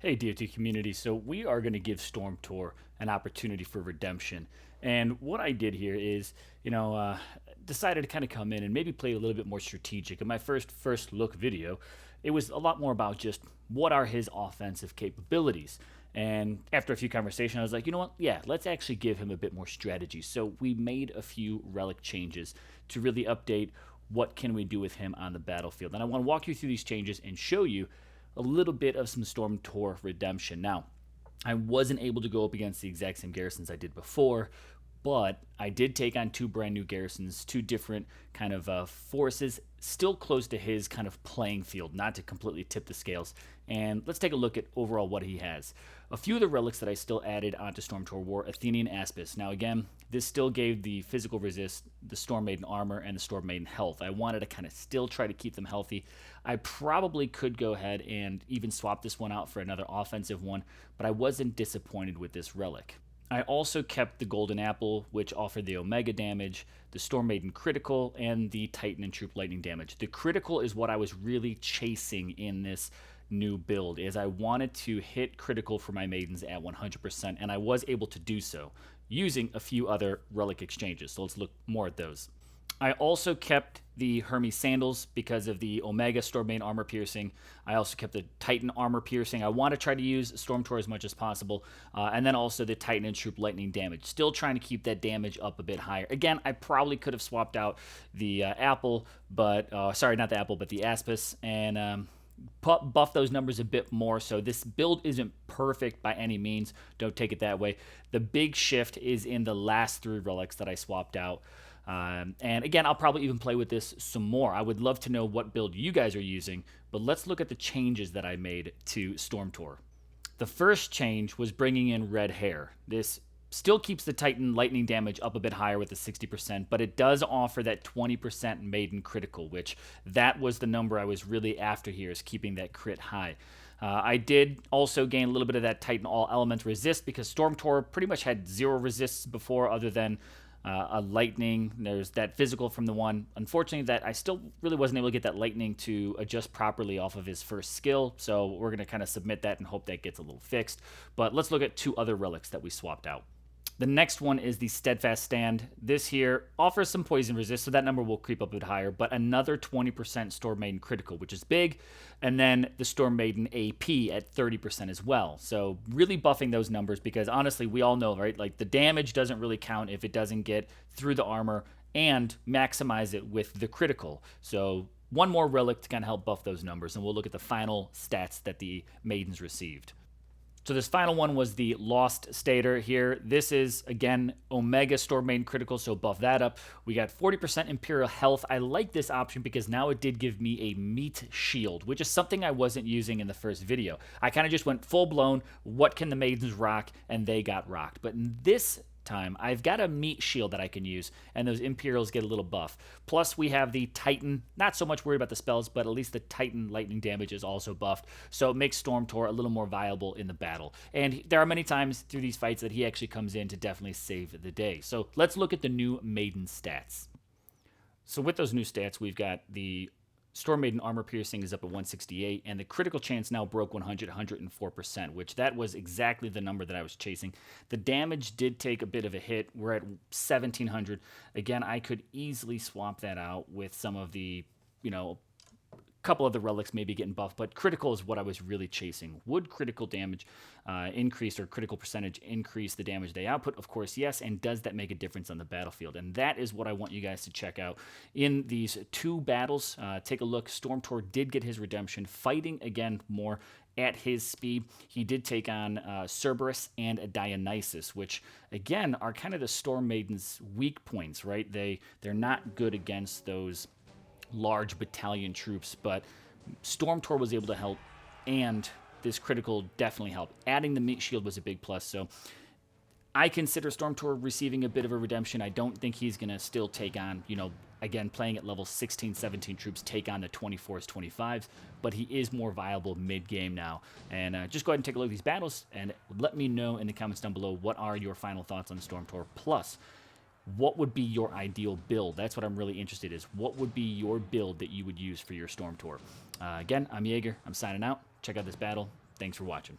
Hey, DOT community. So, we are going to give Stormtor an opportunity for redemption. And what I did here is, you know, uh, decided to kind of come in and maybe play a little bit more strategic. In my first look video, it was a lot more about just what are his offensive capabilities. And after a few conversations, I was like, you know what? Yeah, let's actually give him a bit more strategy. So we made a few relic changes to really update what can we do with him on the battlefield. And I want to walk you through these changes and show you a little bit of some Stormtor redemption. Now, I wasn't able to go up against the exact same garrisons I did before, but I did take on two brand new garrisons, two different kind of forces, still close to his kind of playing field, not to completely tip the scales. And let's take a look at overall what he has. A few of the relics that I still added onto Stormtor were Athenian Aspis. Now, again, this still gave the physical resist, the Storm Maiden armor, and the Storm Maiden health. I wanted to kind of still try to keep them healthy. I probably could go ahead and even swap this one out for another offensive one, but I wasn't disappointed with this relic. I also kept the Golden Apple, which offered the Omega damage, the Storm Maiden critical, and the Titan and Troop Lightning damage. The critical is what I was really chasing in this new build, is I wanted to hit critical for my Maidens at 100%, and I was able to do so using a few other relic exchanges. So let's look more at those. I also kept the Hermes sandals because of the Omega Storm Maiden armor piercing. I also kept the Titan armor piercing. I want to try to use Stormtor as much as possible. And then also the Titan and Troop Lightning damage. Still trying to keep that damage up a bit higher. Again, I probably could have swapped out the Apple, but sorry, not the Apple, but the Aspis. And buff those numbers a bit more. So this build isn't perfect by any means. Don't take it that way. The big shift is in the last three relics that I swapped out. And again, I'll probably even play with this some more. I would love to know what build you guys are using, but let's look at the changes that I made to Stormtor. The first change was bringing in red hair. This still keeps the Titan lightning damage up a bit higher with the 60%, but it does offer that 20% maiden critical, which that was the number I was really after here, is keeping that crit high. I did also gain a little bit of that Titan all element resist because Stormtor pretty much had zero resists before other than a lightning. There's that physical from the one. Unfortunately, that I still really wasn't able to get that lightning to adjust properly off of his first skill. So we're going to kind of submit that and hope that gets a little fixed. But let's look at two other relics that we swapped out. The next one is the Steadfast Stand. This here offers some poison resist, so that number will creep up a bit higher, but another 20% Storm Maiden critical, which is big, and then the Storm Maiden AP at 30% as well. So really buffing those numbers because honestly, we all know, right? Like the damage doesn't really count if it doesn't get through the armor, and maximize it with the critical. So one more relic to kind of help buff those numbers, and we'll look at the final stats that the Maidens received. So this final one was the Lost Stater here. This is, again, Omega Storm Maiden critical, so buff that up. We got 40% Imperial Health. I like this option because now it did give me a meat shield, which is something I wasn't using in the first video. I kind of just went full-blown, what can the Maidens rock, and they got rocked. But in this time, I've got a meat shield that I can use, and those Imperials get a little buff. Plus, we have the Titan, not so much worried about the spells, but at least the Titan lightning damage is also buffed, so it makes Stormtor a little more viable in the battle. And there are many times through these fights that he actually comes in to definitely save the day. So let's look at the new Maiden stats. So with those new stats, we've got the Storm Maiden armor piercing is up at 168, and the critical chance now broke 104%, which that was exactly the number that I was chasing. The damage did take a bit of a hit. We're at 1700. Again, I could easily swap that out with some of the, couple of the relics maybe getting buffed, but critical is what I was really chasing. Would critical damage increase or critical percentage increase the damage they output? Of course, yes. And does that make a difference on the battlefield? And that is what I want you guys to check out in these two battles. Take a look. Stormtor did get his redemption, fighting again more at his speed. He did take on Cerberus and a Dionysus, which again are kind of the Storm Maiden's weak points, right? They're not good against those large battalion troops, but Stormtor was able to help, and this critical definitely helped. Adding the meat shield was a big plus, so I consider Stormtor receiving a bit of a redemption. I don't think he's going to still take on, again, playing at level 16, 17 troops, take on the 24s, 25s, but he is more viable mid-game now. And just go ahead and take a look at these battles, and let me know in the comments down below what are your final thoughts on Stormtor. Plus, what would be your ideal build? That's what I'm really interested in, is what would be your build that you would use for your Stormtor? Again, I'm Jaeger. I'm signing out. Check out this battle. Thanks for watching.